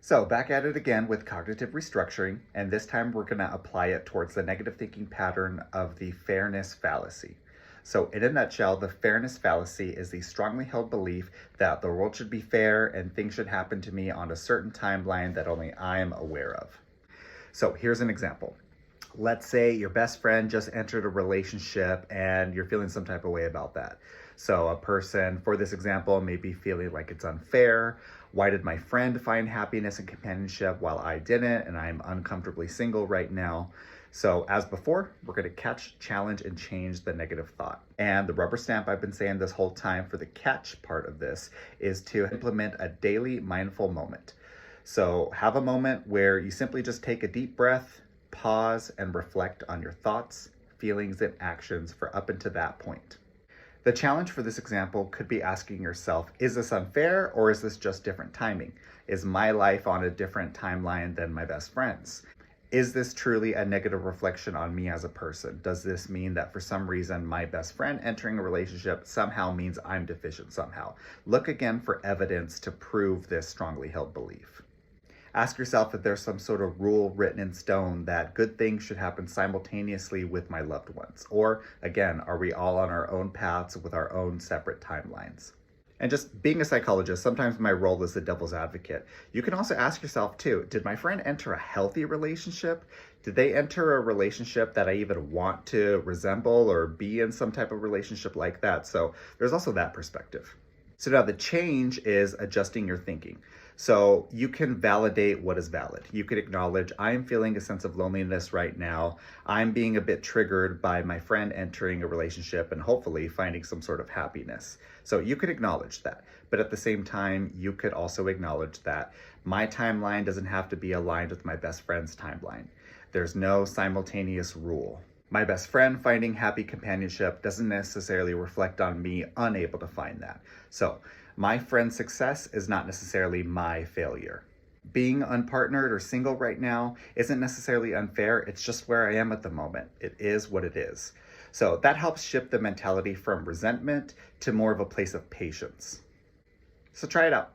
So back at it again with cognitive restructuring, and this time we're going to apply it towards the negative thinking pattern of the fairness fallacy. So in a nutshell, the fairness fallacy is the strongly held belief that the world should be fair and things should happen to me on a certain timeline that only I'm aware of. So here's an example. Let's say your best friend just entered a relationship and you're feeling some type of way about that. So a person, for this example, may be feeling like it's unfair. Why did my friend find happiness and companionship while I didn't, and I'm uncomfortably single right now? So as before, we're going to catch, challenge, and change the negative thought. And the rubber stamp I've been saying this whole time for the catch part of this is to implement a daily mindful moment. So have a moment where you simply just take a deep breath, pause, and reflect on your thoughts, feelings, and actions for up until that point. The challenge for this example could be asking yourself, is this unfair or is this just different timing? Is my life on a different timeline than my best friend's? Is this truly a negative reflection on me as a person? Does this mean that for some reason my best friend entering a relationship somehow means I'm deficient somehow? Look again for evidence to prove this strongly held belief. Ask yourself if there's some sort of rule written in stone that good things should happen simultaneously with my loved ones. Or again, are we all on our own paths with our own separate timelines? And just being a psychologist, sometimes my role is the devil's advocate. You can also ask yourself too, did my friend enter a healthy relationship? Did they enter a relationship that I even want to resemble or be in some type of relationship like that? So there's also that perspective. So now the change is adjusting your thinking. So you can validate what is valid. You could acknowledge, I'm feeling a sense of loneliness right now. I'm being a bit triggered by my friend entering a relationship and hopefully finding some sort of happiness. So you could acknowledge that. But at the same time, you could also acknowledge that my timeline doesn't have to be aligned with my best friend's timeline. There's no simultaneous rule. My best friend finding happy companionship doesn't necessarily reflect on me unable to find that. So my friend's success is not necessarily my failure. Being unpartnered or single right now isn't necessarily unfair. It's just where I am at the moment. It is what it is. So that helps shift the mentality from resentment to more of a place of patience. So try it out.